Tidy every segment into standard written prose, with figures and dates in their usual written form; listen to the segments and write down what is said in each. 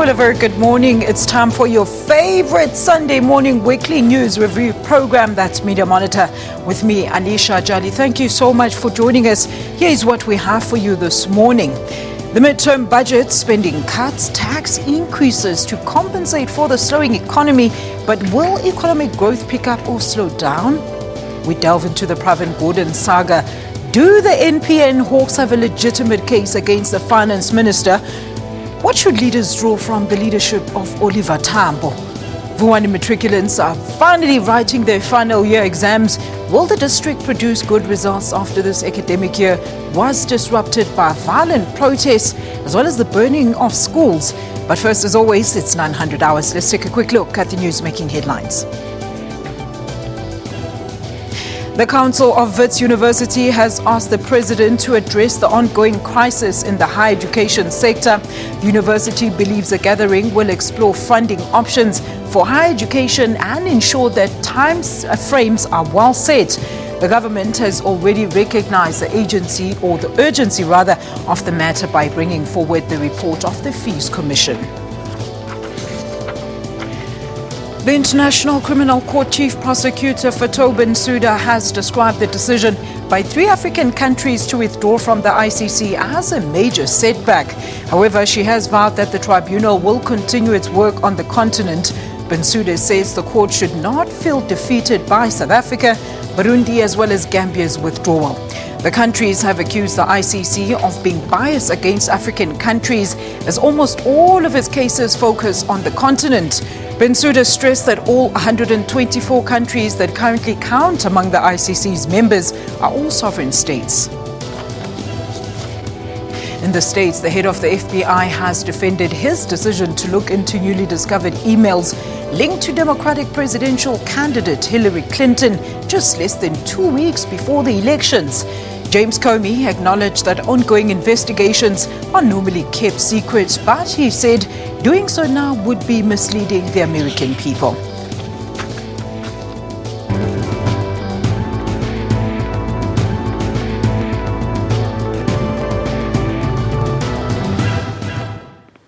Well, a very good morning. It's time for your favorite Sunday morning weekly news review program. That's Media Monitor with me, Alicia Jali. Thank you so much for joining us. Here's what we have for you this morning. The midterm budget, spending cuts, tax increases to compensate for the slowing economy. But will economic growth pick up or slow down? We delve into the Pravin Gordhan saga. Do the NPA and Hawks have a legitimate case against the finance minister? What should leaders draw from the leadership of Oliver Tambo? Vuwhani matriculants are finally writing their final year exams. Will the district produce good results after this academic year was disrupted by violent protests as well as the burning of schools? But first, as always, it's 900 hours. Let's take a quick look at the news making headlines. The Council of Wits University has asked the President to address the ongoing crisis in the higher education sector. The university believes the gathering will explore funding options for higher education and ensure that time frames are well set. The government has already recognized the urgency of the matter by bringing forward the report of the Fees Commission. The International Criminal Court Chief Prosecutor Fatou Bensouda has described the decision by 3 African countries to withdraw from the ICC as a major setback. However, she has vowed that the tribunal will continue its work on the continent. Bensouda says the court should not feel defeated by South Africa, Burundi as well as Gambia's withdrawal. The countries have accused the ICC of being biased against African countries as almost all of its cases focus on the continent. Bensouda stressed that all 124 countries that currently count among the ICC's members are all sovereign states. In the States, the head of the FBI has defended his decision to look into newly discovered emails linked to Democratic presidential candidate Hillary Clinton just less than 2 weeks before the elections. James Comey acknowledged that ongoing investigations are normally kept secret, but he said doing so now would be misleading the American people.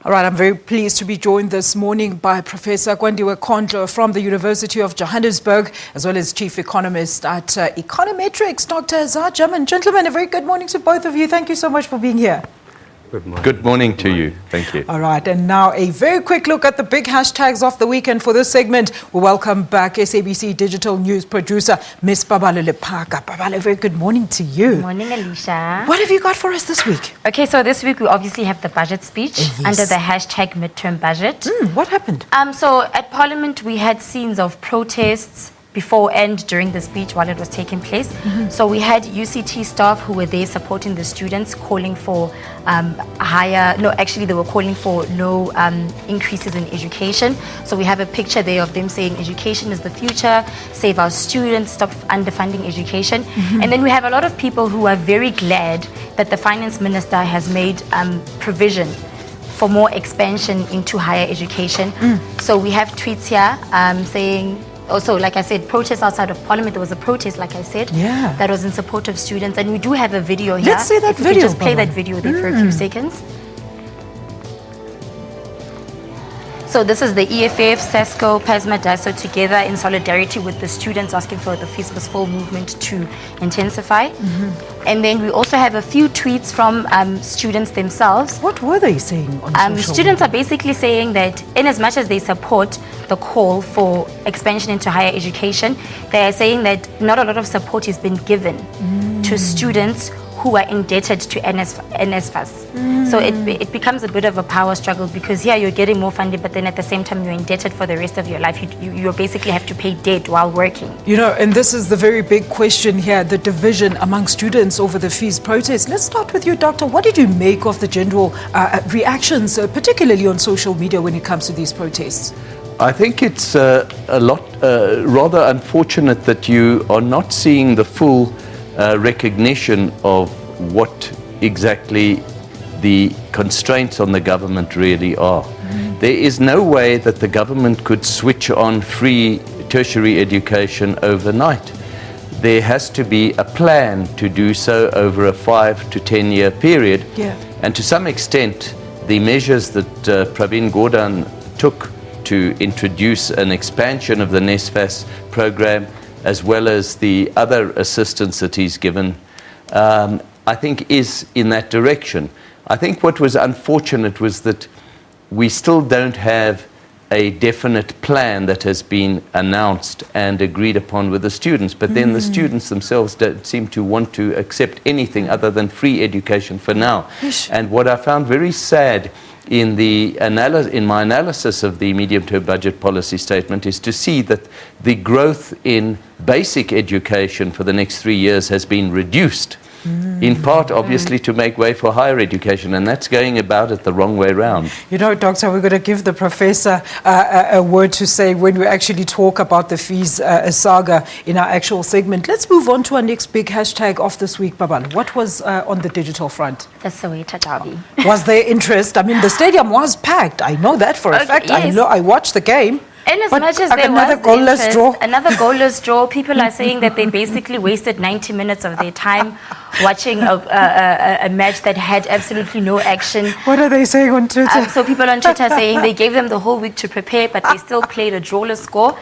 All right, I'm very pleased to be joined this morning by Professor Kwandiwe Kondlo from the University of Johannesburg, as well as Chief Economist at Econometrics, Dr. Zajaman. Gentlemen, a very good morning to both of you. Thank you so much for being here. Good morning. Good morning to you. Thank you. All right, and now a very quick look at the big hashtags of the weekend. For this segment, we welcome back SABC digital news producer, Ms. Babale Lepaka. Babale, a very good morning to you. Good morning, Alicia. What have you got for us this week? Okay, so this week we obviously have the budget speech Yes. under the hashtag midterm budget. What happened? So at Parliament we had scenes of protests before and during the speech while it was taking place. So we had UCT staff who were there supporting the students, calling for they were calling for no increases in education. So we have a picture there of them saying education is the future, save our students, stop underfunding education. And then we have a lot of people who are very glad that the finance minister has made provision for more expansion into higher education. So we have tweets here saying, also, like I said, protests outside of Parliament. There was a protest, like I said, that was in support of students. And we do have a video here. Let's see that if we video. Just play that video there for a few seconds. So this is the EFF, SESCO, PASMA, DASO together in solidarity with the students asking for the Fees Must Fall movement to intensify. And then we also have a few tweets from students themselves. What were they saying on social Students media? are basically saying that in as much as they support the call for expansion into higher education, they are saying that not a lot of support has been given to students who are indebted to NSFAS. So it becomes a bit of a power struggle because here you're getting more funding, but then at the same time you're indebted for the rest of your life. You basically have to pay debt while working. You know, and this is the very big question here, the division among students over the fees protest. Let's start with you, Doctor. What did you make of the general reactions, particularly on social media when it comes to these protests? I think it's rather unfortunate that you are not seeing the full recognition of what exactly the constraints on the government really are. There is no way that the government could switch on free tertiary education overnight. There has to be a plan to do so over a 5 to 10 year period. Yeah. And to some extent, the measures that Pravin Gordhan took to introduce an expansion of the NSFAS program, as well as the other assistance that he's given, I think is in that direction. I think what was unfortunate was that we still don't have a definite plan that has been announced and agreed upon with the students, but then the students themselves don't seem to want to accept anything other than free education for now. And what I found very sad in my analysis of the medium-term budget policy statement is to see that the growth in basic education for the next 3 years has been reduced. In part, obviously, to make way for higher education, and that's going about it the wrong way round. You know, Doctor, we're going to give the professor a word to say when we actually talk about the fees saga in our actual segment. Let's move on to our next big hashtag of this week, Babalo. What was on the digital front? The Soweto Derby. Was there interest? I mean, the stadium was packed. I know that for a fact. Yes. I watched the game. And as much as there was another goalless draw, people are saying that they basically wasted 90 minutes of their time watching a match that had absolutely no action. What are they saying on Twitter? So people on Twitter are saying they gave them the whole week to prepare, but they still played a drawless score.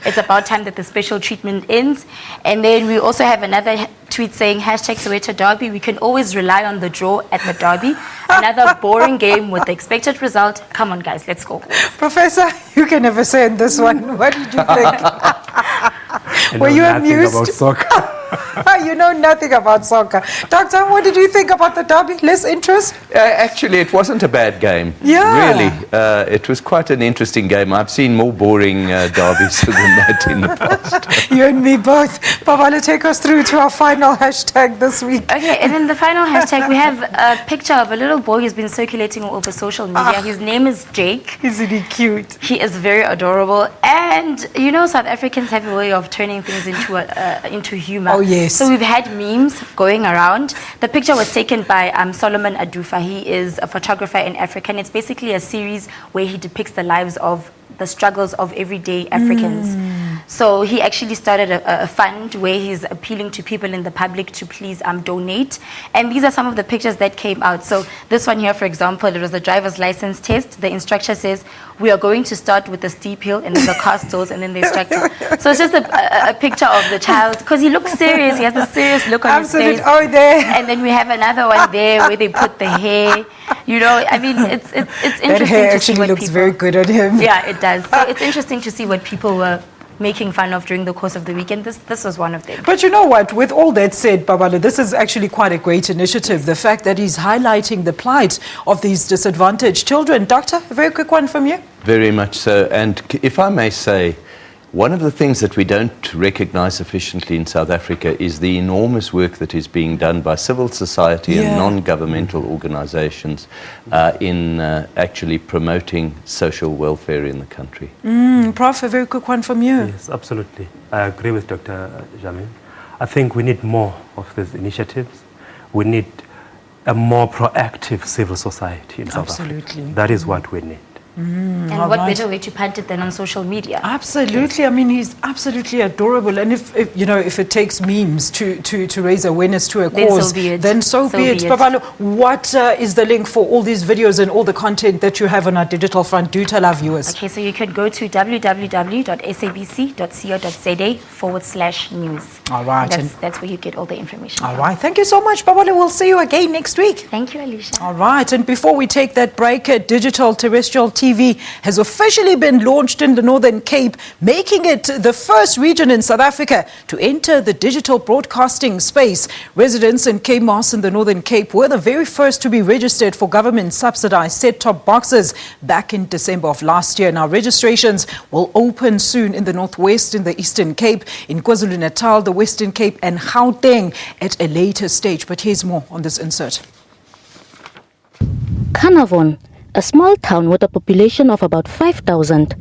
It's about time that the special treatment ends. And then we also have another tweet saying hashtag Soweto Derby. We can always rely on the draw at the Derby. Another boring game with the expected result. Come on, guys, let's go. Professor, you can never say in this one. What did you think? Were you amused? About soccer. You know nothing about soccer. Doctor, what did you think about the derby? Less interest? Actually, it wasn't a bad game. Yeah. Really. It was quite an interesting game. I've seen more boring derbies than that in the past. You and me both. Babalo, take us through to our final hashtag this week. Okay, and then the final hashtag, we have a picture of a little boy who's been circulating all over social media. His name is Jake. Isn't he cute? He is very adorable. And, you know, South Africans have a way of turning things into humor. Oh, yes. So we've had memes going around. The picture was taken by Solomon Adufa. He is a photographer in Africa, and it's basically a series where he depicts the lives of the struggles of everyday Africans. So he actually started a fund where he's appealing to people in the public to please donate. And these are some of the pictures that came out. So this one here, for example, it was the driver's license test. The instructor says, we are going to start with the steep hill, and then the car stalls, and then the instructor. So it's just a picture of the child, because he looks serious. He has a serious look on his face. Oh, there. And then we have another one there where they put the hair. You know, I mean, it's interesting That hair to see actually what looks people, very good on him. Yeah, it does. So it's interesting to see what people were making fun of during the course of the weekend. This was one of them. But you know what? With all that said, Babalo, this is actually quite a great initiative. The fact that he's highlighting the plight of these disadvantaged children. Doctor, a very quick one from you. Very much so. And if I may say, one of the things that we don't recognize sufficiently in South Africa is the enormous work that is being done by civil society and non-governmental organizations in actually promoting social welfare in the country. Prof, a very quick one from you. Yes, absolutely. I agree with Dr. Jali. I think we need more of these initiatives. We need a more proactive civil society in South Africa. That is what we need. And what better way to punt it than on social media? Absolutely. I mean, he's absolutely adorable. And if it takes memes to raise awareness to a cause, then so be it. Babalo, what is the link for all these videos and all the content that you have on our digital front? Do tell our viewers. Okay, so you could go to www.sabc.co.za/news. All right. That's where you get all the information. All right. Thank you so much, Babalo. We'll see you again next week. Thank you, Alicia. All right. And before we take that break, digital terrestrial TV has officially been launched in the Northern Cape, making it the first region in South Africa to enter the digital broadcasting space. Residents in Cape Mas in the Northern Cape were the very first to be registered for government-subsidized set-top boxes back in December of last year. Now, registrations will open soon in the Northwest, in the Eastern Cape, in KwaZulu-Natal, the Western Cape and Gauteng at a later stage. But here's more on this insert. Carnarvon, a small town with a population of about 5,000.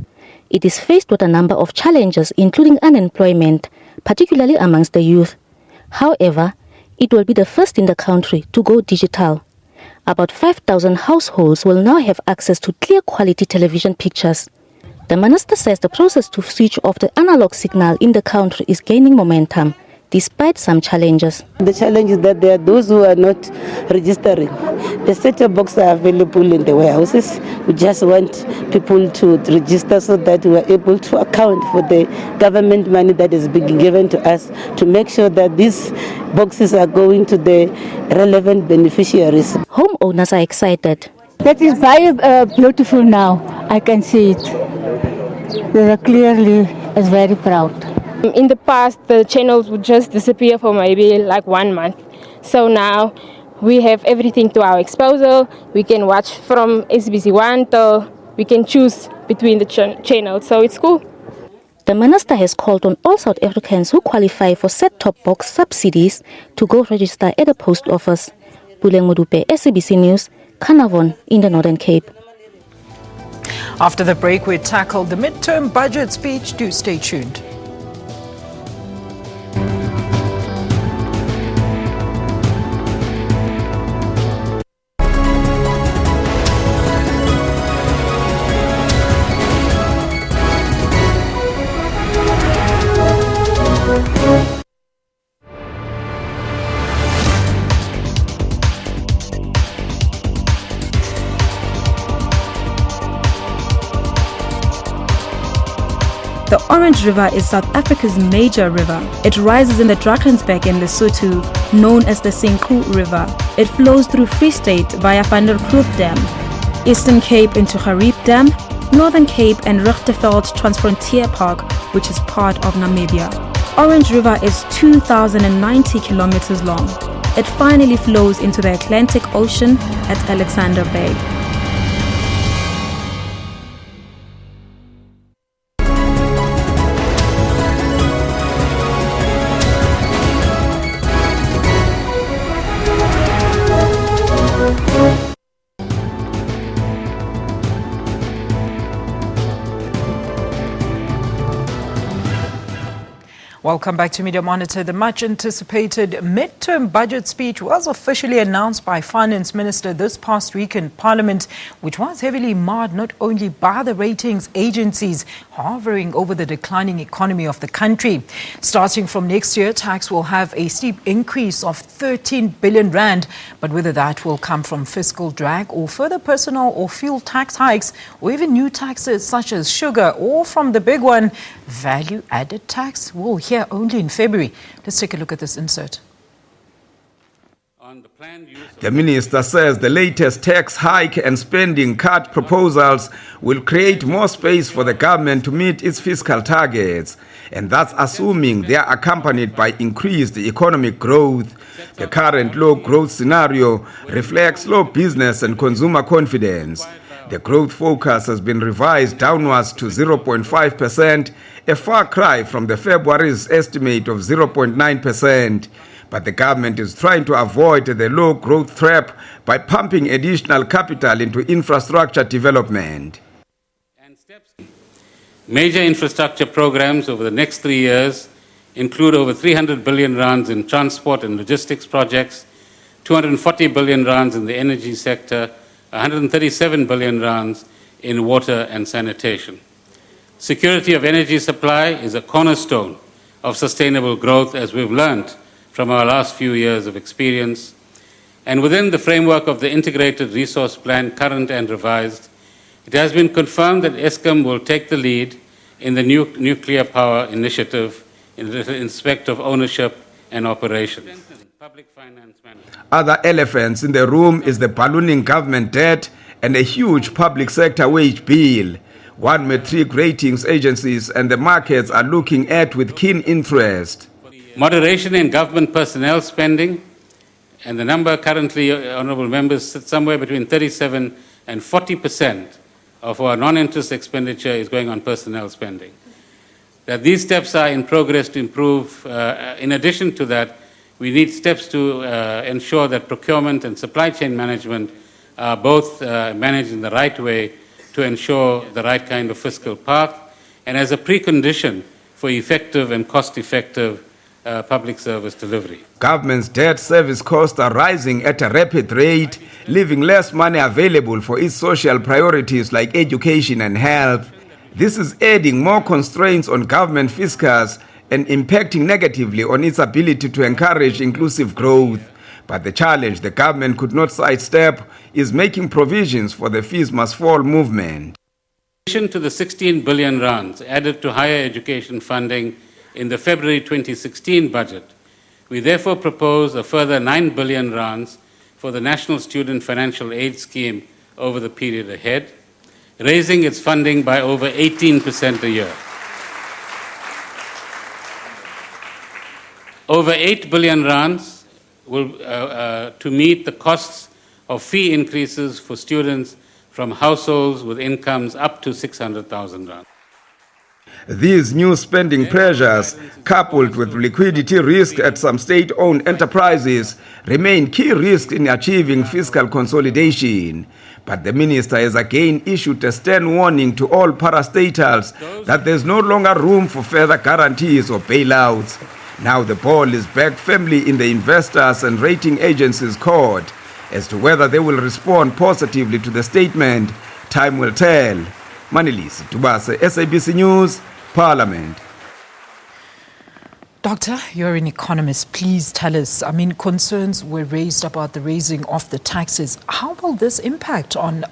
It is faced with a number of challenges, including unemployment, particularly amongst the youth. However, it will be the first in the country to go digital. About 5,000 households will now have access to clear quality television pictures. The minister says the process to switch off the analog signal in the country is gaining momentum, despite some challenges. The challenge is that there are those who are not registering. The set-top boxes are available in the warehouses. We just want people to register so that we are able to account for the government money that is being given to us to make sure that these boxes are going to the relevant beneficiaries. Homeowners are excited. That is very beautiful now. I can see it. They are clearly very proud. In the past, the channels would just disappear for maybe like 1 month. So now we have everything to our disposal. We can watch from SABC 1 to we can choose between the channels. So it's cool. The minister has called on all South Africans who qualify for set-top box subsidies to go register at the post office. Buleng Modupe, SABC News, Carnarvon in the Northern Cape. After the break, we tackle the midterm budget speech. Do stay tuned. The Orange River is South Africa's major river. It rises in the Drakensberg in Lesotho, known as the Senqu River. It flows through Free State via Van der Kloof Dam, Eastern Cape into Gariep Dam, Northern Cape and Richterveld Transfrontier Park, which is part of Namibia. Orange River is 2,090 kilometers long. It finally flows into the Atlantic Ocean at Alexander Bay. Welcome back to Media Monitor. The much-anticipated midterm budget speech was officially announced by Finance Minister this past week in Parliament, which was heavily marred not only by the ratings agencies hovering over the declining economy of the country. Starting from next year, tax will have a steep increase of 13 billion rand, but whether that will come from fiscal drag or further personal or fuel tax hikes, or even new taxes such as sugar, or from the big one, value-added tax, we'll hear only in February. Let's take a look at this insert. The minister says the latest tax hike and spending cut proposals will create more space for the government to meet its fiscal targets, and that's assuming they are accompanied by increased economic growth. The current low growth scenario reflects low business and consumer confidence. The growth focus has been revised downwards to 0.5%, a far cry from the February's estimate of 0.9%. But the government is trying to avoid the low growth trap by pumping additional capital into infrastructure development. Major infrastructure programs over the next 3 years include over 300 billion rands in transport and logistics projects, 240 billion rands in the energy sector, 137 billion rands in water and sanitation. Security of energy supply is a cornerstone of sustainable growth, as we've learned from our last few years of experience. And within the framework of the Integrated Resource Plan, current and revised, it has been confirmed that Eskom will take the lead in the nuclear power initiative in respect of ownership and operation. Other elephants in the room is the ballooning government debt and a huge public sector wage bill, one metric ratings agencies and the markets are looking at with keen interest. Moderation in government personnel spending, and the number currently, honourable members, sits somewhere between 37 and 40% of our non-interest expenditure is going on personnel spending. That these steps are in progress to improve. In addition to that, we need steps to ensure that procurement and supply chain management are both managed in the right way to ensure the right kind of fiscal path, and as a precondition for effective and cost-effective public service delivery. Government's debt service costs are rising at a rapid rate, leaving less money available for its social priorities like education and health. This is adding more constraints on government fiscus and impacting negatively on its ability to encourage inclusive growth. But the challenge the government could not sidestep is making provisions for the fees must fall movement. In addition to the 16 billion rands added to higher education funding in the February 2016 budget, we therefore propose a further 9 billion rands for the National Student Financial Aid Scheme over the period ahead, raising its funding by over 18% a year. Over 8 billion rands will to meet the costs of fee increases for students from households with incomes up to 600,000 rand. These new spending pressures, coupled with liquidity risk at some state-owned enterprises, remain key risks in achieving fiscal consolidation. But the minister has again issued a stern warning to all parastatals that there's no longer room for further guarantees or bailouts. Now the ball is back firmly in the investors and rating agencies' court. As to whether they will respond positively to the statement, time will tell. Manilisi Tubase, SABC News, Parliament. Doctor, you're an economist. Please tell us, concerns were raised about the raising of the taxes. How will this impact on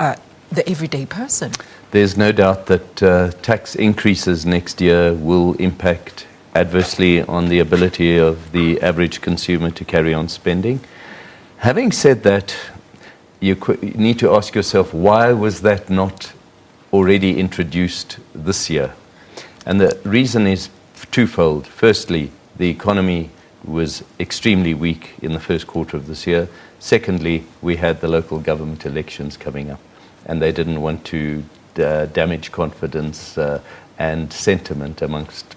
the everyday person? There's no doubt that tax increases next year will impact adversely on the ability of the average consumer to carry on spending. Having said that, you need to ask yourself, why was that not already introduced this year? And the reason is twofold. Firstly, the economy was extremely weak in the first quarter of this year. Secondly, we had the local government elections coming up, and they didn't want to damage confidence and sentiment amongst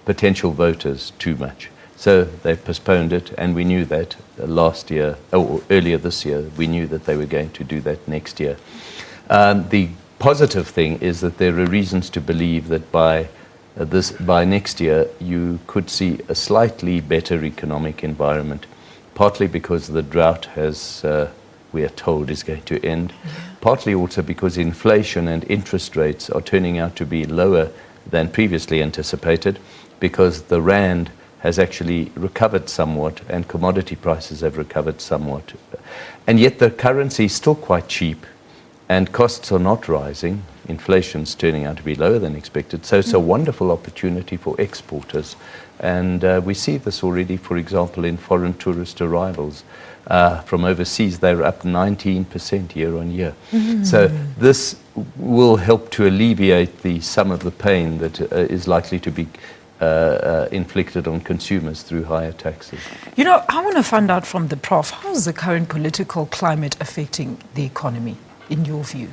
potential voters too much. So they postponed it, and we knew that last year, or earlier this year, we knew that they were going to do that next year. The positive thing is that there are reasons to believe that by next year you could see a slightly better economic environment, partly because the drought has, we are told, is going to end, partly also because inflation and interest rates are turning out to be lower than previously anticipated, because the rand has actually recovered somewhat and commodity prices have recovered somewhat. And yet the currency is still quite cheap and costs are not rising. Inflation's turning out to be lower than expected. So it's a wonderful opportunity for exporters. And we see this already, for example, in foreign tourist arrivals. From overseas, they're up 19% year on year. So this will help to alleviate some of the pain that is likely to be inflicted on consumers through higher taxes. I want to find out from the Prof, how is the current political climate affecting the economy, in your view?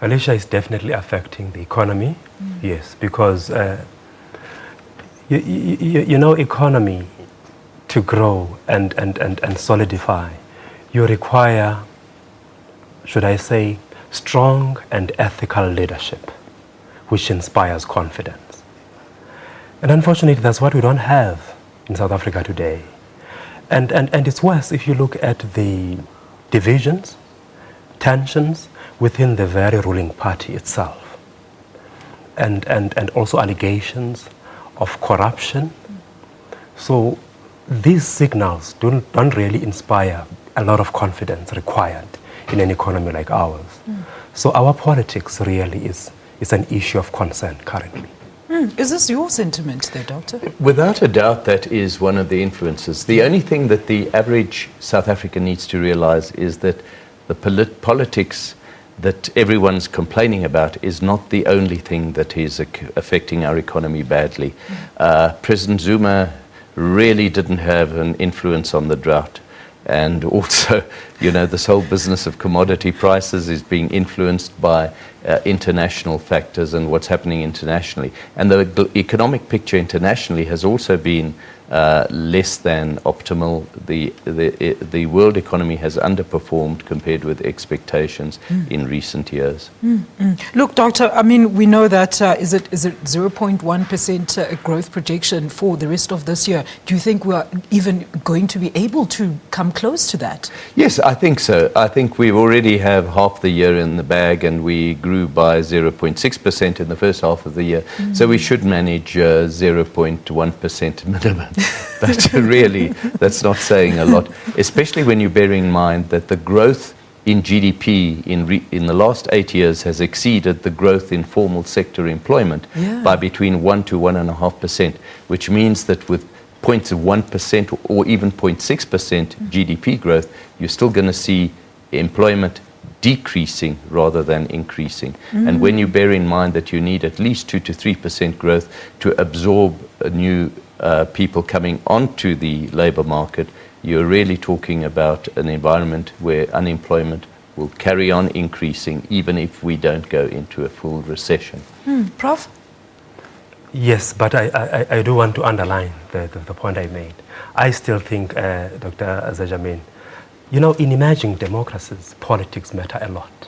Alicia, is definitely affecting the economy, yes, because economy to grow and solidify, you require, should I say, strong and ethical leadership, which inspires confidence. And unfortunately, that's what we don't have in South Africa today. And it's worse if you look at the divisions, tensions within the very ruling party itself, and also allegations of corruption. So these signals don't really inspire a lot of confidence required in an economy like ours. So our politics really is an issue of concern currently. Is this your sentiment there, Doctor? Without a doubt, that is one of the influences. The only thing that the average South African needs to realize is that the politics that everyone's complaining about is not the only thing that is affecting our economy badly. President Zuma really didn't have an influence on the drought. And also, this whole business of commodity prices is being influenced by international factors and what's happening internationally. And the economic picture internationally has also been less than optimal. The world economy has underperformed compared with expectations in recent years. Look, Doctor, I mean, we know that is it 0.1% growth projection for the rest of this year. Do you think we are even going to be able to come close to that? Yes, I think so. I think we already have half the year in the bag, and we grew by 0.6% in the first half of the year. So we should manage 0.1% minimum. But really, that's not saying a lot, especially when you bear in mind that the growth in GDP in the last 8 years has exceeded the growth in formal sector employment by between 1 to 1.5%, which means that with 0.1% or even 0.6% GDP growth, you're still going to see employment decreasing rather than increasing. And when you bear in mind that you need at least 2 to 3% growth to absorb new people coming onto the labour market, you're really talking about an environment where unemployment will carry on increasing even if we don't go into a full recession. Prof? Yes, but I do want to underline the point I made. I still think, Dr. Zajamin, you know, in emerging democracies, politics matter a lot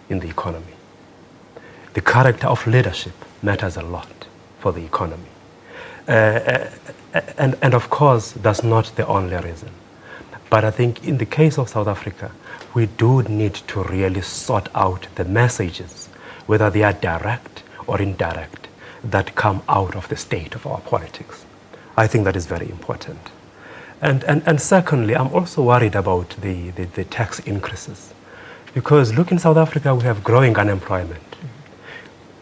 in the economy. The character of leadership matters a lot for the economy. And of course, that's not the only reason. But I think in the case of South Africa, we do need to really sort out the messages, whether they are direct or indirect, that come out of the state of our politics. I think that is very important. And secondly, I'm also worried about the tax increases. Because look, in South Africa, we have growing unemployment.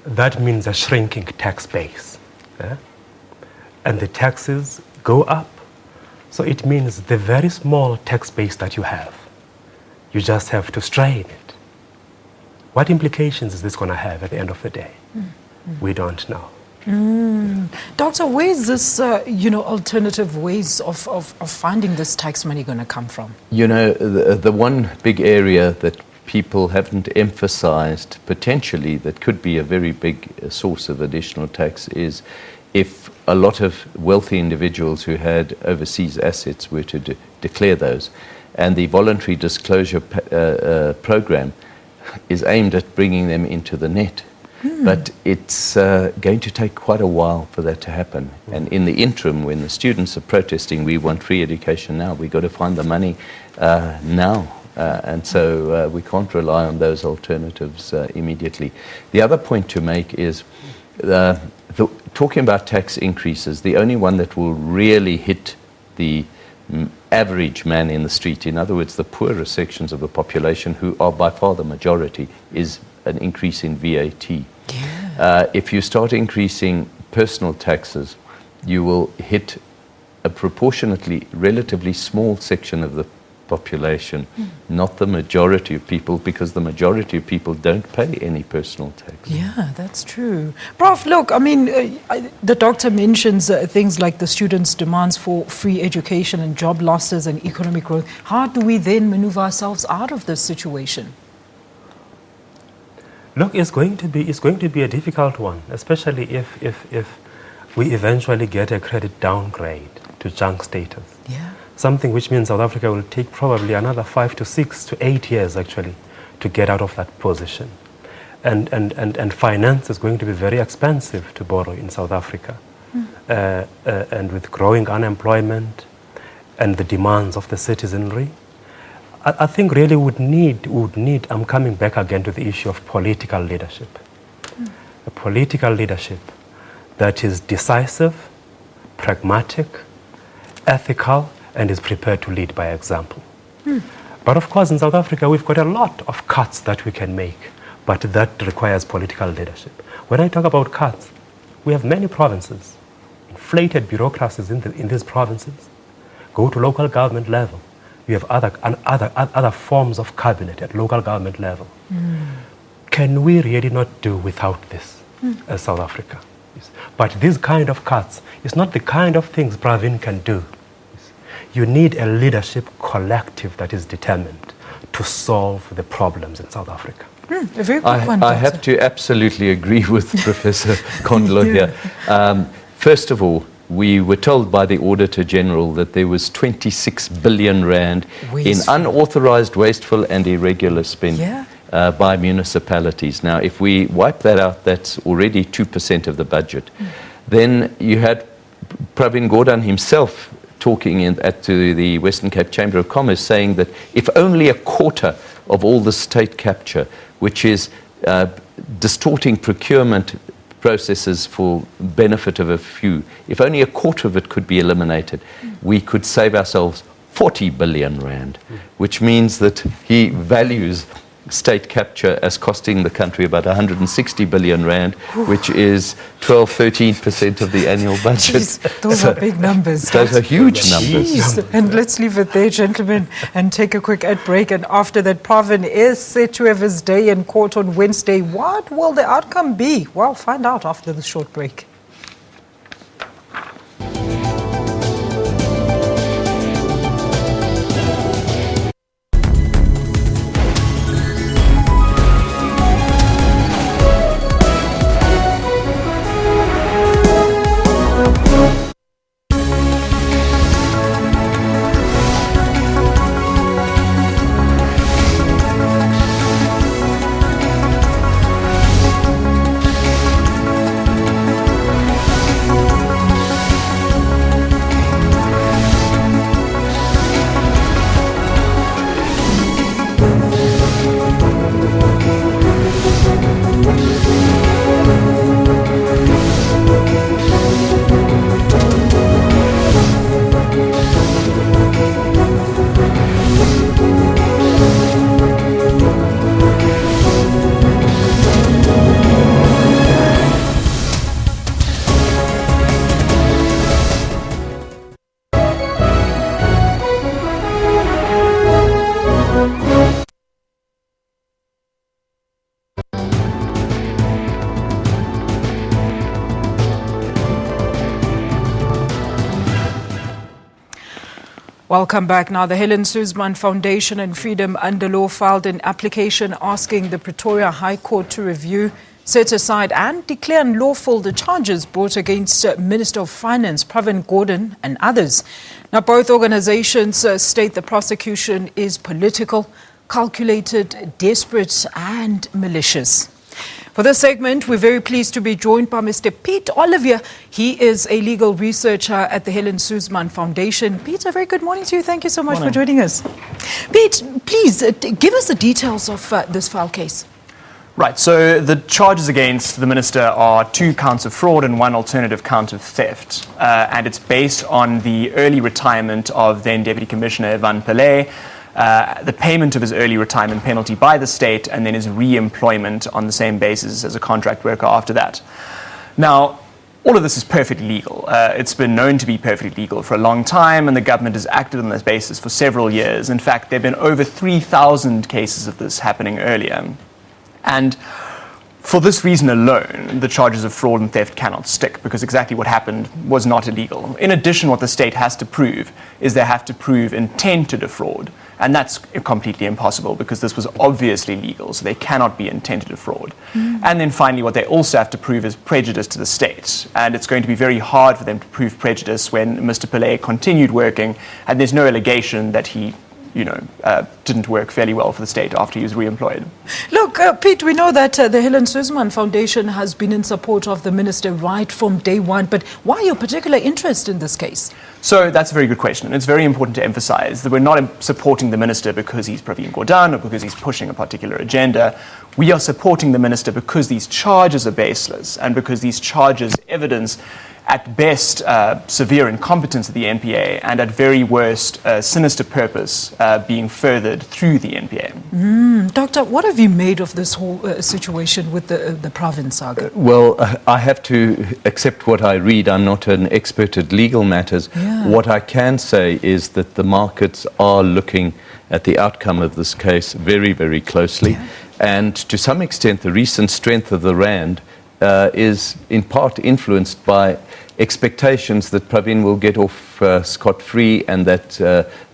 That means a shrinking tax base. And the taxes go up. So it means the very small tax base that you have, you just have to strain it. What implications is this going to have at the end of the day? We don't know. Doctor, where is this, alternative ways of finding this tax money going to come from? You know, the one big area that people haven't emphasized potentially that could be a very big source of additional tax is if a lot of wealthy individuals who had overseas assets were to declare those. And the voluntary disclosure program is aimed at bringing them into the net. But it's going to take quite a while for that to happen. And in the interim, when the students are protesting, we want free education now, we've got to find the money now. And so we can't rely on those alternatives immediately. The other point to make is talking about tax increases, the only one that will really hit the average man in the street, in other words, the poorer sections of the population, who are by far the majority, is an increase in VAT. If you start increasing personal taxes, you will hit a proportionately relatively small section of the population, not the majority of people, because the majority of people don't pay any personal tax. Yeah, that's true. Prof, look, I mean, the doctor mentions things like the students' demands for free education and job losses and economic growth. How do we then maneuver ourselves out of this situation? Look, it's going to be a difficult one, especially if we eventually get a credit downgrade to junk status. Something which means South Africa will take probably another 5 to 6 to 8 years actually to get out of that position. And finance is going to be very expensive to borrow in South Africa. And with growing unemployment and the demands of the citizenry, I think really would need, I'm coming back again to the issue of political leadership. A political leadership that is decisive, pragmatic, ethical, and is prepared to lead by example. But of course, in South Africa, we've got a lot of cuts that we can make, but that requires political leadership. When I talk about cuts, we have many provinces, inflated bureaucracies in these provinces. Go to local government level. You have other forms of cabinet at local government level. Can we really not do without this as South Africa? But these kind of cuts is not the kind of things Pravin can do. You need a leadership collective that is determined to solve the problems in South Africa. A very quick one, I have to absolutely agree with Professor Kondlo here. First of all, we were told by the Auditor General that there was 26 billion rand in unauthorized, wasteful and irregular spending by municipalities. Now, if we wipe that out, that's already 2% of the budget. Then you had Pravin Gordhan himself talking to the Western Cape Chamber of Commerce, saying that if only a quarter of all the state capture, which is distorting procurement processes for benefit of a few, if only a quarter of it could be eliminated, we could save ourselves 40 billion rand, which means that he values state capture as costing the country about 160 billion rand, which is 12-13% of the annual budget. Jeez, those are big numbers. Those are huge numbers. Jeez. And let's leave it there, gentlemen, and take a quick ad break. And after that, Pravin is set to have his day in court on Wednesday. What will the outcome be? Well, find out after the short break. Welcome back. Now, the Helen Suzman Foundation and Freedom Under Law filed an application asking the Pretoria High Court to review, set aside and declare unlawful the charges brought against Minister of Finance Pravin Gordhan and others. Now, both organizations state the prosecution is political, calculated, desperate and malicious. For this segment, we're very pleased to be joined by Mr. Pete Oliver. He is a legal researcher at the Helen Suzman Foundation. Pete, a very good morning to you. Thank you so much for joining us. Pete, please give us the details of this file case. Right, so the charges against the minister are 2 counts of fraud and 1 alternative count of theft. And it's based on the early retirement of then Deputy Commissioner Ivan Pillay, the payment of his early retirement penalty by the state, and then his re-employment on the same basis as a contract worker after that. Now, all of this is perfectly legal. It's been known to be perfectly legal for a long time, and the government has acted on this basis for several years. In fact, there have been over 3,000 cases of this happening earlier. And for this reason alone, the charges of fraud and theft cannot stick, because exactly what happened was not illegal. In addition, what the state has to prove is they have to prove intent to defraud. And that's completely impossible, because this was obviously legal, so they cannot be intent to defraud. And then finally, what they also have to prove is prejudice to the state. And it's going to be very hard for them to prove prejudice when Mr. Pillay continued working, and there's no allegation that he didn't work fairly well for the state after he was re-employed. Look, Pete, we know that the Helen Suzman Foundation has been in support of the minister right from day one, but why your particular interest in this case? So that's a very good question, and it's very important to emphasize that we're not supporting the minister because he's Pravin Gordhan or because he's pushing a particular agenda. We are supporting the minister because these charges are baseless, and because these charges evidence at best severe incompetence of the NPA, and at very worst sinister purpose being furthered through the NPA. Doctor, what have you made of this whole situation with the Pravin saga? Well, I have to accept what I read. I'm not an expert at legal matters. What I can say is that the markets are looking at the outcome of this case very, very closely. And to some extent, the recent strength of the rand is in part influenced by expectations that Pravin will get off scot-free, and that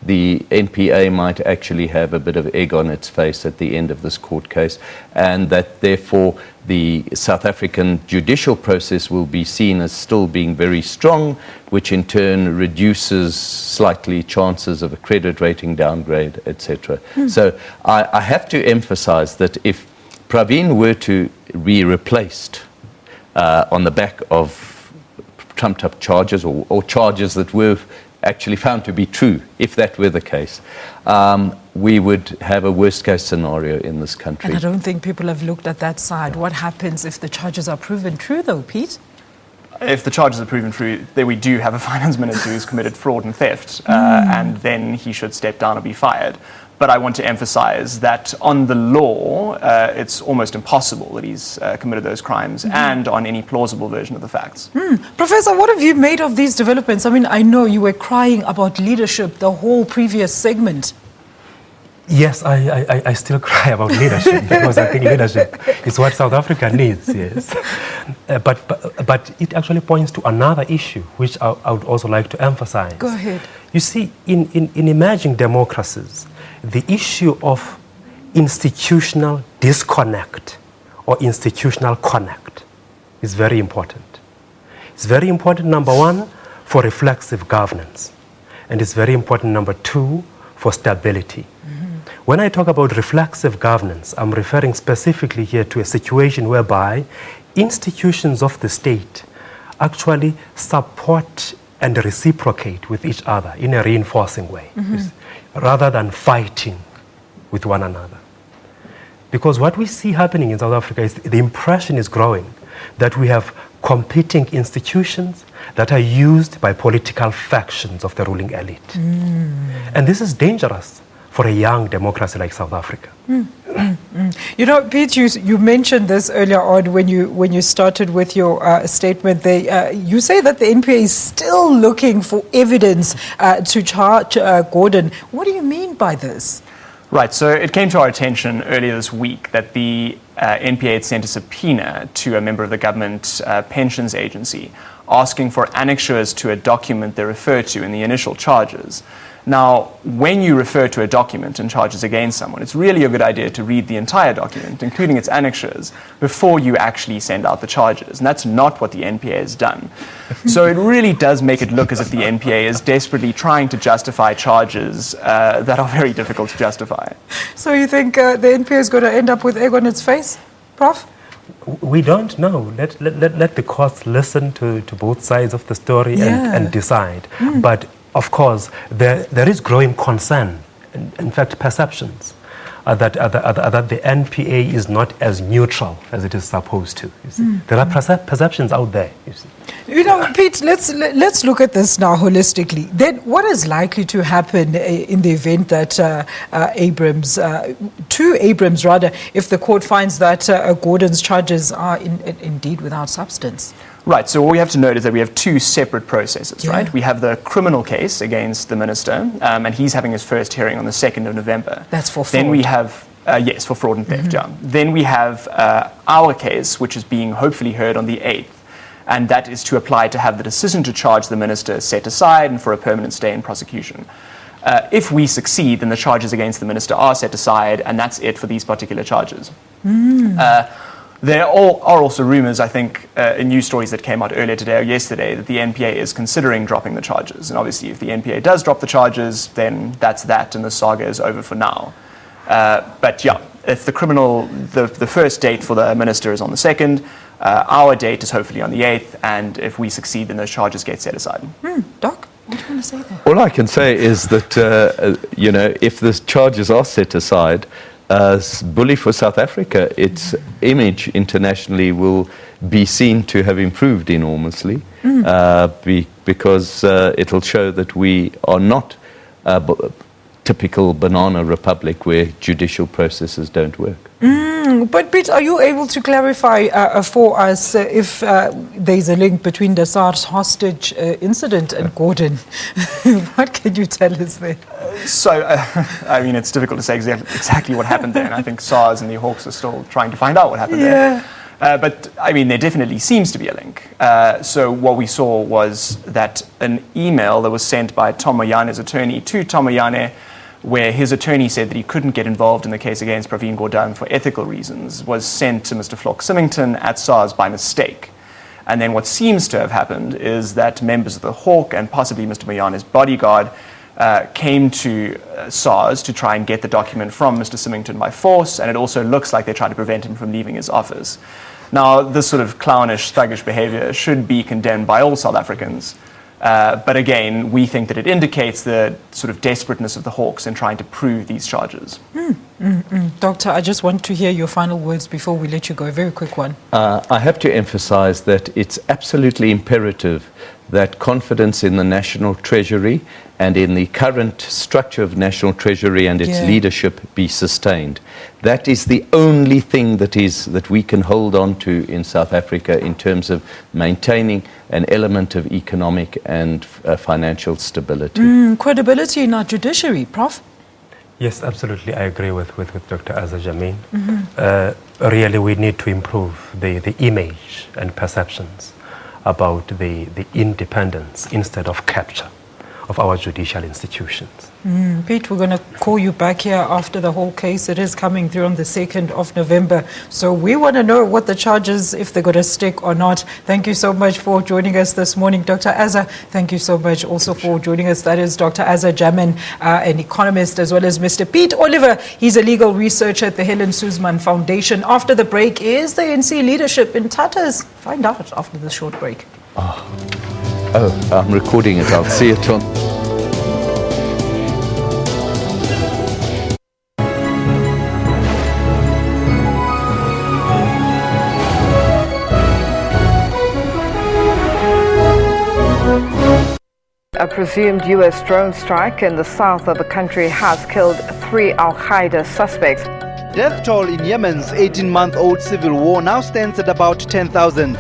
the NPA might actually have a bit of egg on its face at the end of this court case, and that therefore the South African judicial process will be seen as still being very strong, which in turn reduces slightly chances of a credit rating downgrade, etc. So I have to emphasize that if Pravin were to be replaced on the back of trumped-up charges or charges that were actually found to be true, if that were the case, we would have a worst-case scenario in this country. And I don't think people have looked at that side. What happens if the charges are proven true, though, Pete? If the charges are proven true, then we do have a finance minister who's committed fraud and theft, and then he should step down or be fired. But I want to emphasize that on the law, it's almost impossible that he's committed those crimes, and on any plausible version of the facts. Professor, what have you made of these developments? I mean, I know you were crying about leadership the whole previous segment. Yes, I still cry about leadership because I think leadership is what South Africa needs, yes. But it actually points to another issue which I would also like to emphasize. Go ahead. You see, in emerging democracies, the issue of institutional disconnect or institutional connect is very important. It's very important, number one, for reflexive governance. And it's very important, number two, for stability. When I talk about reflexive governance, I'm referring specifically here to a situation whereby institutions of the state actually support and reciprocate with each other in a reinforcing way, rather than fighting with one another. Because what we see happening in South Africa is the impression is growing that we have competing institutions that are used by political factions of the ruling elite. And this is dangerous for a young democracy like South Africa. You know, Pete, you mentioned this earlier on when you started with your statement there. You say that the NPA is still looking for evidence to charge Gordhan. What do you mean by this? Right, so it came to our attention earlier this week that the NPA had sent a subpoena to a member of the government pensions agency asking for annexures to a document they refer to in the initial charges. Now, when you refer to a document and charges against someone, it's really a good idea to read the entire document, including its annexures, before you actually send out the charges. And that's not what the NPA has done. So it really does make it look as if the NPA is desperately trying to justify charges that are very difficult to justify. So you think the NPA is going to end up with egg on its face, Prof? We don't know. Let the courts listen to both sides of the story and decide. But of course, there is growing concern, in fact, perceptions, that the NPA is not as neutral as it is supposed to. You see. There are perceptions out there. You see. You know, Pete, let's look at this now holistically. Then what is likely to happen in the event that Abrams, if the court finds that Gordhan's charges are indeed without substance? Right, so what we have to note is that we have two separate processes, right? We have the criminal case against the minister, and he's having his first hearing on the 2nd of November. That's for fraud. Then we have, yes, for fraud and theft, Then we have our case, which is being hopefully heard on the 8th, and that is to apply to have the decision to charge the minister set aside and for a permanent stay in prosecution. If we succeed, then the charges against the minister are set aside, and that's it for these particular charges. There are also rumours, I think, in news stories that came out earlier today or yesterday, that the NPA is considering dropping the charges. And obviously, if the NPA does drop the charges, then that's that, and the saga is over for now. But yeah, if the first date for the minister is on the 2nd, our date is hopefully on the 8th, and if we succeed, then those charges get set aside. Doc, what do you want to say there? All I can say is that, if the charges are set aside, bully for South Africa, its image internationally will be seen to have improved enormously because it'll show that we are not a typical banana republic where judicial processes don't work. But Pete, are you able to clarify for us if there's a link between the SARS hostage incident and Gordhan? What can you tell us there? So, I mean, it's difficult to say exactly what happened there, and I think SARS and the Hawks are still trying to find out what happened there. But, I mean, there definitely seems to be a link. So what we saw was that an email that was sent by Tom Moyane's attorney to Tom Moyane, where his attorney said that he couldn't get involved in the case against Pravin Gordhan for ethical reasons, was sent to Mr. Flock Symington at SARS by mistake. And then what seems to have happened is that members of the Hawk and possibly Mr. Moyane's bodyguard came to SARS to try and get the document from Mr. Symington by force, and it also looks like they tried to prevent him from leaving his office. Now, this sort of clownish, thuggish behavior should be condemned by all South Africans. But again, we think that it indicates the sort of desperateness of the Hawks in trying to prove these charges. Doctor, I just want to hear your final words before we let you go. A very quick one. I have to emphasize that it's absolutely imperative that confidence in the National Treasury and in the current structure of National Treasury and its leadership be sustained. That is the only thing that we can hold on to in South Africa in terms of maintaining an element of economic and financial stability. Credibility in our judiciary, Prof? Yes, absolutely. I agree with Dr. Azza Jammine. Really, we need to improve the image and perceptions about the independence instead of capture of our judicial institutions. Pete, we're going to call you back here after the whole case. It is coming through on the 2nd of November. So we want to know what the charges, if they're going to stick or not. Thank you so much for joining us this morning. Dr. Azza, thank you so much also for joining us. That is Dr. Azza Jammine, an economist, as well as Mr. Pete Oliver. He's a legal researcher at the Helen Suzman Foundation. After the break, is the ANC leadership in tatters? Find out after the short break. Oh, I'm recording it. I'll see it on. A presumed U.S. drone strike in the south of the country has killed 3 Al-Qaeda suspects. Death toll in Yemen's 18-month-old civil war now stands at about 10,000.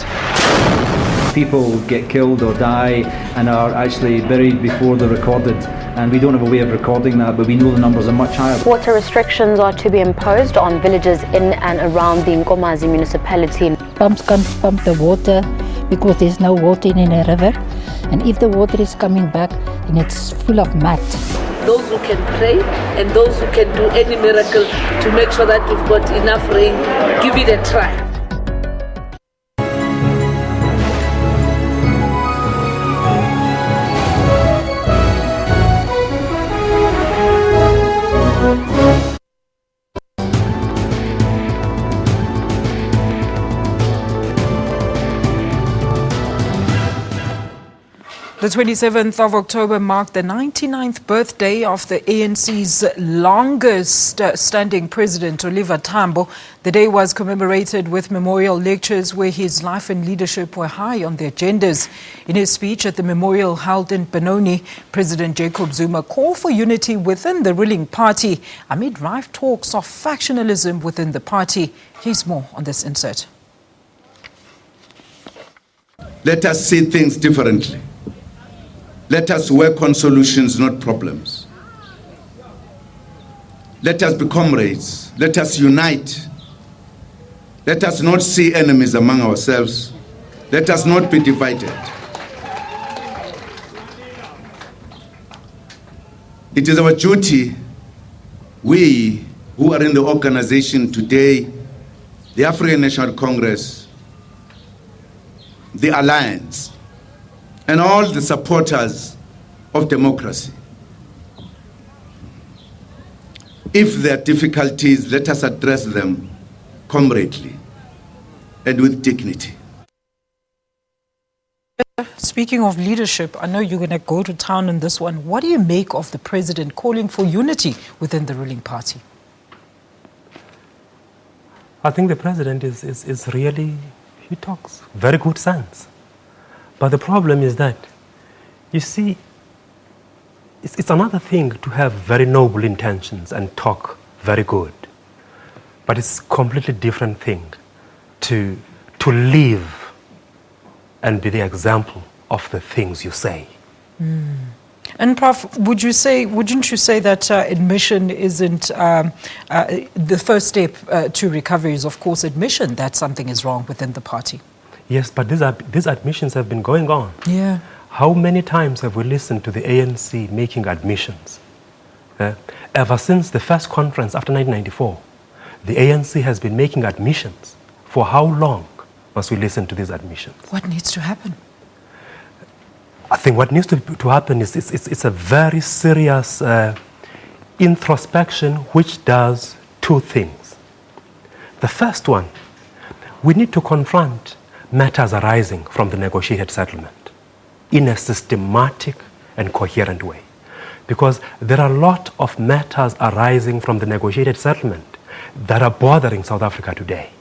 People get killed or die and are actually buried before they're recorded, and we don't have a way of recording that, but we know the numbers are much higher. Water restrictions are to be imposed on villages in and around the Nkomazi municipality. Pumps can't pump the water because there's no water in a river, and if the water is coming back, then it's full of mud. Those who can pray and those who can do any miracle to make sure that we've got enough rain, give it a try. The 27th of October marked the 99th birthday of the ANC's longest standing president, Oliver Tambo. The day was commemorated with memorial lectures where his life and leadership were high on the agendas. In his speech at the memorial held in Benoni, President Jacob Zuma called for unity within the ruling party amid rife talks of factionalism within the party. Here's more on this insert. Let us see things differently. Let us work on solutions, not problems. Let us be comrades. Let us unite. Let us not see enemies among ourselves. Let us not be divided. It is our duty, we who are in the organization today, the African National Congress, the Alliance, and all the supporters of democracy. If there are difficulties, let us address them comradely and with dignity. Speaking of leadership, I know you're going to go to town on this one. What do you make of the president calling for unity within the ruling party? I think the president is really, he talks very good sense. But the problem is that, you see, it's another thing to have very noble intentions and talk very good. But it's a completely different thing to live and be the example of the things you say. And Prof, wouldn't you say that admission isn't the first step to recovery? Is of course admission that something is wrong within the party. Yes, but these admissions have been going on. Yeah. How many times have we listened to the ANC making admissions? Ever since the first conference after 1994, the ANC has been making admissions. For how long must we listen to these admissions? What needs to happen? I think what needs to happen is it's a very serious introspection which does two things. The first one, we need to confront matters arising from the negotiated settlement in a systematic and coherent way. Because there are a lot of matters arising from the negotiated settlement that are bothering South Africa today.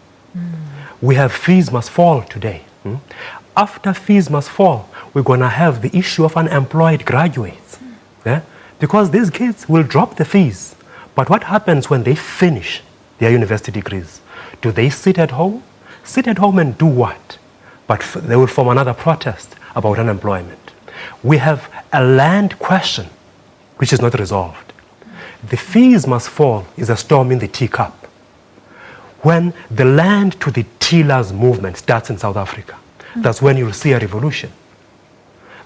We have fees must fall today. After fees must fall, we're going to have the issue of unemployed graduates. Because these kids will drop the fees. But what happens when they finish their university degrees? Do they sit at home? Sit at home and do what? But they will form another protest about unemployment. We have a land question which is not resolved. The fees must fall is a storm in the teacup. When the land to the tillers movement starts in South Africa, that's when you'll see a revolution.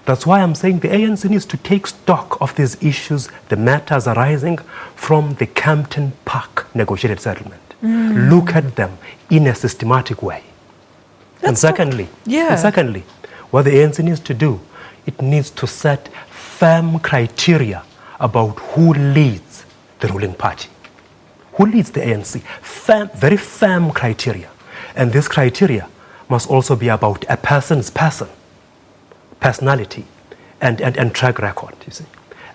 That's why I'm saying the ANC needs to take stock of these issues, the matters arising from the Campton Park negotiated settlement. Look at them in a systematic way. And secondly, what the ANC needs to do, it needs to set firm criteria about who leads the ruling party. Who leads the ANC? Very firm criteria. And this criteria must also be about a person's personality and track record, you see.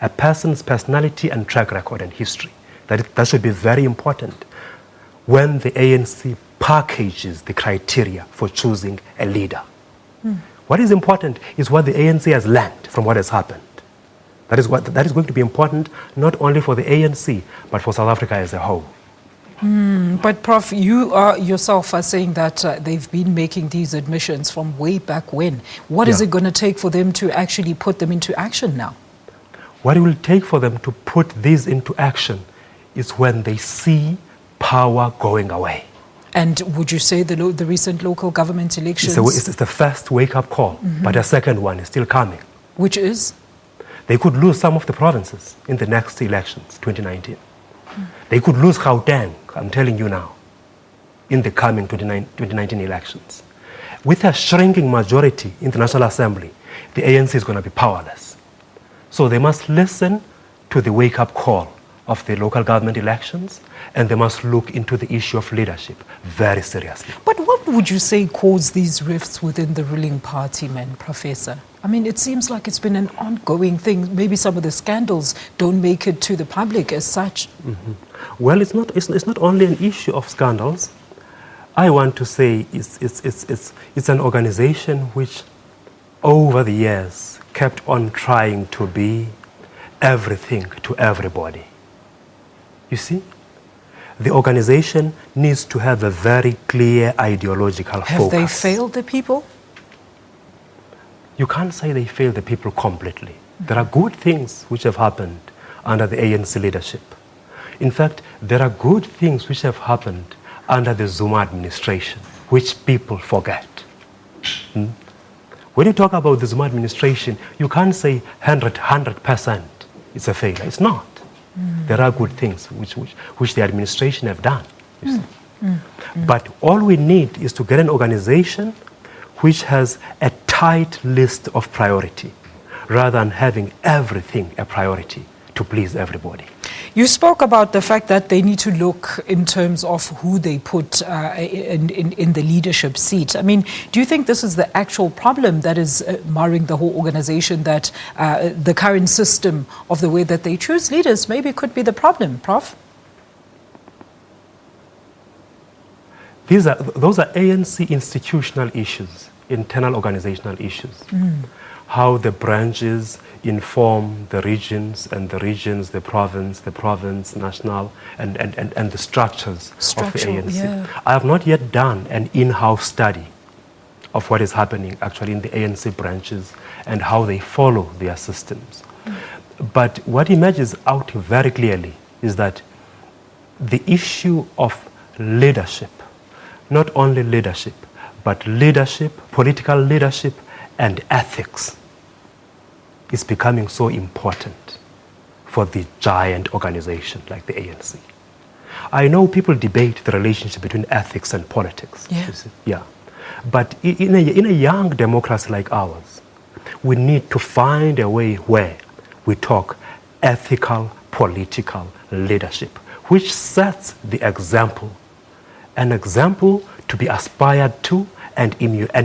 A person's personality and track record and history. That should be very important when the ANC packages the criteria for choosing a leader. What is important is what the ANC has learned from what has happened. That is going to be important not only for the ANC, but for South Africa as a whole. But Prof, you yourself are saying that they've been making these admissions from way back when. What is it going to take for them to actually put them into action now? What it will take for them to put these into action is when they see power going away. And would you say the recent local government elections? It's the first wake-up call, but a second one is still coming. Which is? They could lose some of the provinces in the next elections, 2019. They could lose Gauteng, I'm telling you now, in the coming 2019 elections. With a shrinking majority in the National Assembly, the ANC is going to be powerless. So they must listen to the wake-up call of the local government elections, and they must look into the issue of leadership very seriously. But what would you say caused these rifts within the ruling party, Professor? I mean, it seems like it's been an ongoing thing. Maybe some of the scandals don't make it to the public as such. Well, it's not only an issue of scandals. I want to say it's an organization which, over the years, kept on trying to be everything to everybody. You see? The organization needs to have a very clear ideological focus. Have they failed the people? You can't say they failed the people completely. There are good things which have happened under the ANC leadership. In fact, there are good things which have happened under the Zuma administration, which people forget. When you talk about the Zuma administration, you can't say 100% it's a failure. It's not. There are good things which the administration have done. You see. But all we need is to get an organization which has a tight list of priority, rather than having everything a priority to please everybody. You spoke about the fact that they need to look in terms of who they put in the leadership seat. I mean, do you think this is the actual problem that is marring the whole organization, that the current system of the way that they choose leaders maybe could be the problem, Prof? Those are ANC institutional issues, internal organizational issues. How the branches inform the regions, and the regions, the province, national, and the structures of the ANC. Yeah. I have not yet done an in-house study of what is happening actually in the ANC branches and how they follow their systems. But what emerges out very clearly is that the issue of leadership, not only leadership, but leadership, political leadership, and ethics is becoming so important for the giant organization like the ANC. I know people debate the relationship between ethics and politics. Yeah. But in a young democracy like ours, we need to find a way where we talk ethical political leadership, which sets the example, an example to be aspired to and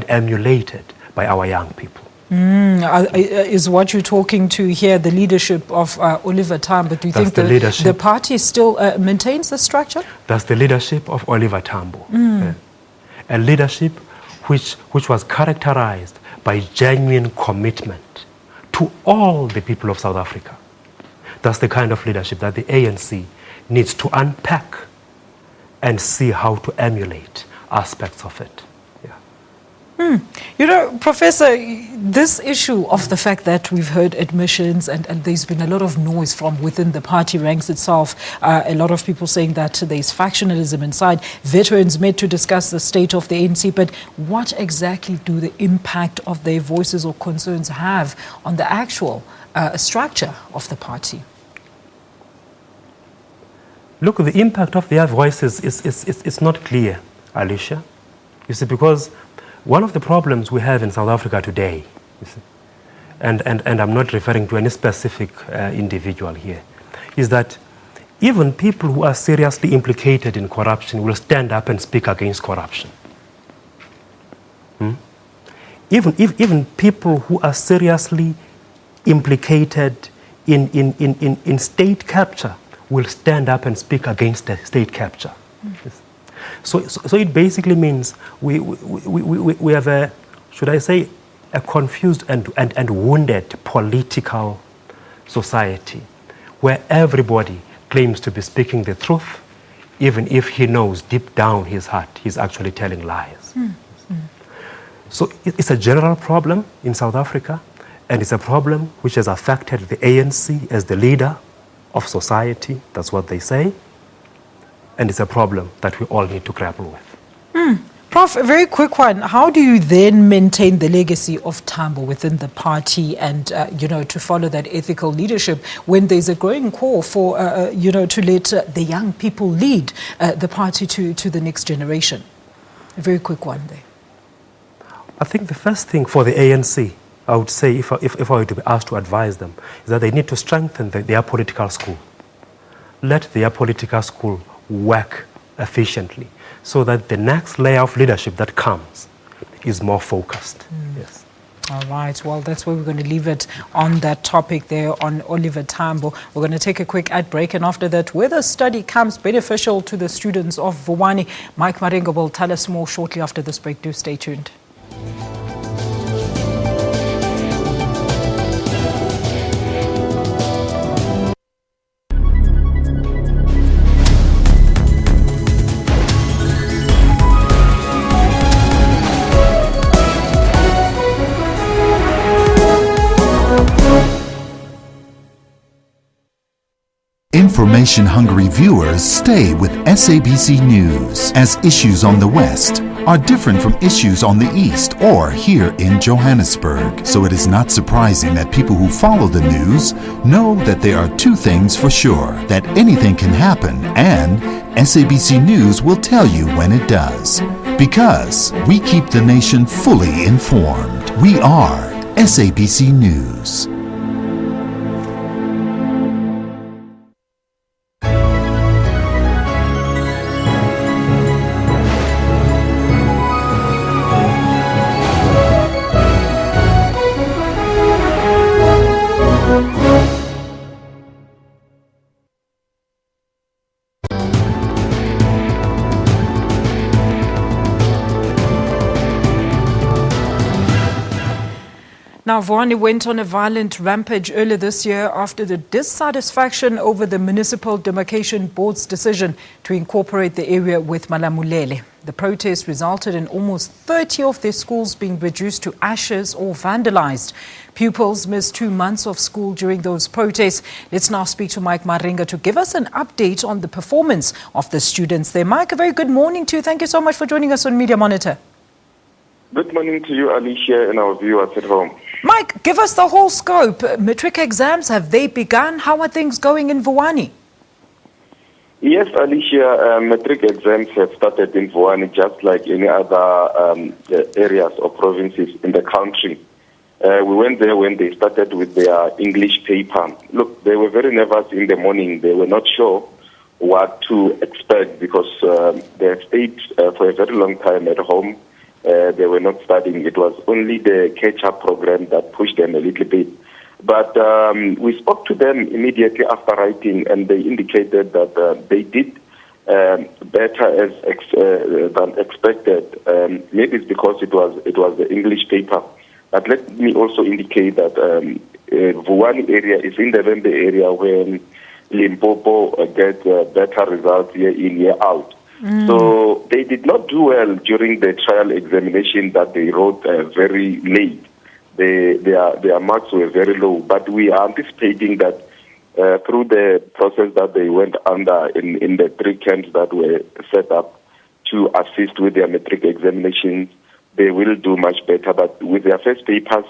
emulated by our young people. Is what you're talking to here the leadership of Oliver Tambo? Do you think the party still maintains the structure? That's the leadership of Oliver Tambo. A leadership which was characterized by genuine commitment to all the people of South Africa. That's the kind of leadership that the ANC needs to unpack and see how to emulate aspects of it. You know, Professor, this issue of the fact that we've heard admissions and there's been a lot of noise from within the party ranks itself, a lot of people saying that there's factionalism inside, veterans met to discuss the state of the ANC, but what exactly do the impact of their voices or concerns have on the actual structure of the party? Look, the impact of their voices is not clear, Alicia. You see, because one of the problems we have in South Africa today, you see, and I'm not referring to any specific individual here, is that even people who are seriously implicated in corruption will stand up and speak against corruption. Even people who are seriously implicated in state capture will stand up and speak against the state capture. So it basically means we have a, should I say, a confused and wounded political society where everybody claims to be speaking the truth, even if he knows deep down his heart he's actually telling lies. So it's a general problem in South Africa, and it's a problem which has affected the ANC as the leader of society, that's what they say, and it's a problem that we all need to grapple with. Prof, a very quick one. How do you then maintain the legacy of Tambo within the party and, to follow that ethical leadership when there's a growing call for, to let the young people lead the party to the next generation? A very quick one there. I think the first thing for the ANC, I would say, if I were to be asked to advise them, is that they need to strengthen their political school. Let their political school work efficiently so that the next layer of leadership that comes is more focused. Yes. All right. Well, that's where we're going to leave it on that topic there on Oliver Tambo. We're going to take a quick ad break, and after that, whether study comes beneficial to the students of Vuwhani, Mike Marengo will tell us more shortly after this break. Do stay tuned. Information-hungry viewers stay with SABC News, as issues on the West are different from issues on the East or here in Johannesburg. So it is not surprising that people who follow the news know that there are two things for sure: that anything can happen, and SABC News will tell you when it does. Because we keep the nation fully informed. We are SABC News. Now, Vuwhani went on a violent rampage earlier this year after the dissatisfaction over the Municipal Demarcation Board's decision to incorporate the area with Malamulele. The protest resulted in almost 30 of their schools being reduced to ashes or vandalized. Pupils missed 2 months of school during those protests. Let's now speak to Mike Maringa to give us an update on the performance of the students there. Mike, a very good morning to you. Thank you so much for joining us on Media Monitor. Good morning to you, Alicia, and our viewers at home. Mike, give us the whole scope. Matric exams, have they begun? How are things going in Vuwhani? Yes, Alicia, matric exams have started in Vuwhani just like any other areas or provinces in the country. We went there when they started with their English paper. Look, they were very nervous in the morning. They were not sure what to expect because they had stayed for a very long time at home. They were not studying. It was only the catch-up program that pushed them a little bit. But we spoke to them immediately after writing, and they indicated that they did better than expected. Maybe it's because it was the English paper. But let me also indicate that Vuwhani area is in the Vembe area where Limpopo gets better results year in, year out. So they did not do well during the trial examination that they wrote very late. Their marks were very low, but we are anticipating that through the process that they went under in the 3 camps that were set up to assist with their matric examinations, they will do much better. But with their first papers,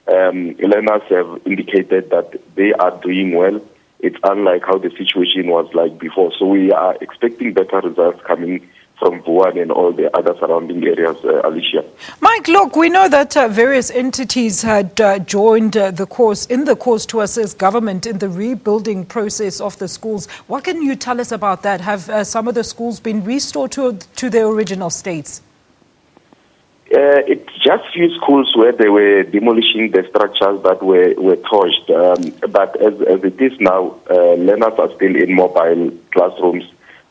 learners have indicated that they are doing well. It's unlike how the situation was like before. So we are expecting better results coming from Vuwhani and all the other surrounding areas, Alicia. Mike, look, we know that various entities had joined the course to assist government in the rebuilding process of the schools. What can you tell us about that? Have some of the schools been restored to their original states? It's just few schools where they were demolishing the structures that were torched. But as it is now, learners are still in mobile classrooms.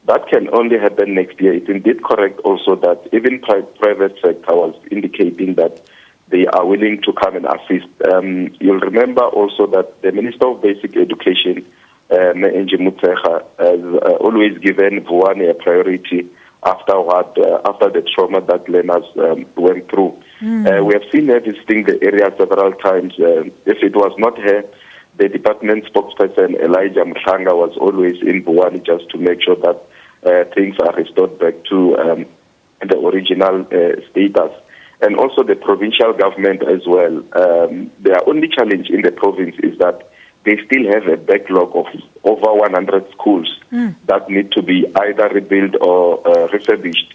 That can only happen next year. It's indeed correct also that even private sector was indicating that they are willing to come and assist. You'll remember also that the Minister of Basic Education, Enji Mutseha, has always given Vuwhani a priority after the trauma that learners went through. We have seen her visiting the area several times. If it was not her, the department spokesperson Elijah Mhlanga was always in Vuwhani just to make sure that things are restored back to the original status. And also the provincial government as well. Their only challenge in the province is that they still have a backlog of over 100 schools that need to be either rebuilt or refurbished.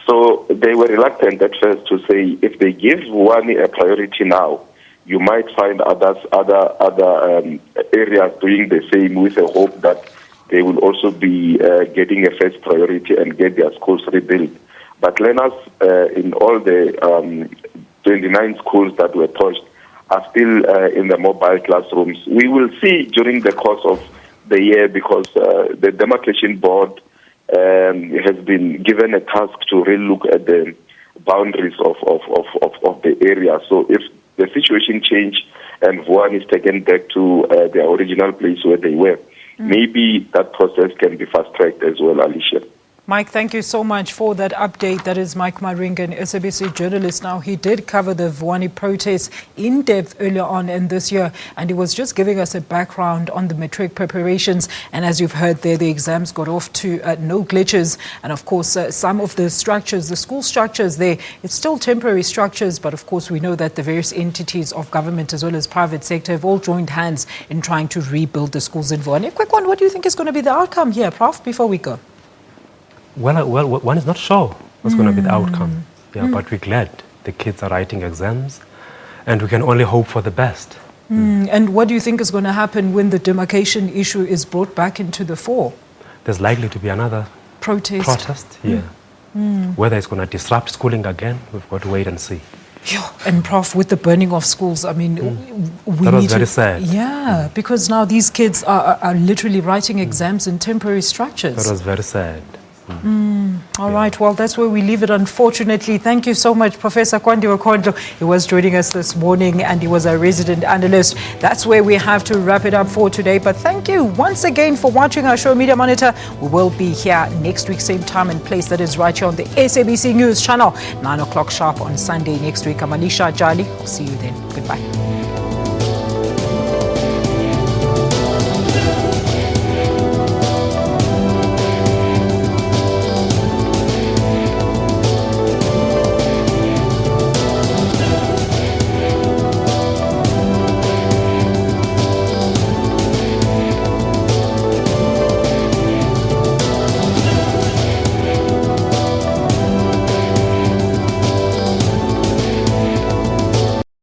So they were reluctant at first to say if they give Vuwhani a priority now, you might find other areas doing the same with the hope that they will also be getting a first priority and get their schools rebuilt. But learners in all the 29 schools that were touched are still in the mobile classrooms. We will see during the course of the year because the demarcation board has been given a task to really look at the boundaries of the area. So if the situation change and Vuwhani is taken back to their original place where they were, maybe that process can be fast-tracked as well, Alicia. Mike, thank you so much for that update. That is Mike Maringa, an SABC journalist. Now, he did cover the Vuwhani protests in depth earlier on in this year, and he was just giving us a background on the matric preparations. And as you've heard there, the exams got off to no glitches. And of course, some of the structures, the school structures there, it's still temporary structures. But of course, we know that the various entities of government as well as private sector have all joined hands in trying to rebuild the schools in Vuwhani. A quick one, what do you think is going to be the outcome here, Prof, before we go? Well, one is not sure what's going to be the outcome. But we're glad the kids are writing exams, and we can only hope for the best. And what do you think is going to happen when the demarcation issue is brought back into the fore? There's likely to be another protest. Whether it's going to disrupt schooling again, we've got to wait and see. And Prof, with the burning of schools, I mean, that was very sad. Yeah, because now these kids are literally writing exams in temporary structures. That was very sad. All right, well, that's where we leave it, unfortunately. Thank you so much, Professor Kwandiwa Kondlo. He was joining us this morning and he was a resident analyst. That's where we have to wrap it up for today. But thank you once again for watching our show, Media Monitor. We will be here next week, same time and place. That is right here on the SABC News channel, 9 o'clock sharp on Sunday next week. I'm Alicia Jali. I'll see you then. Goodbye.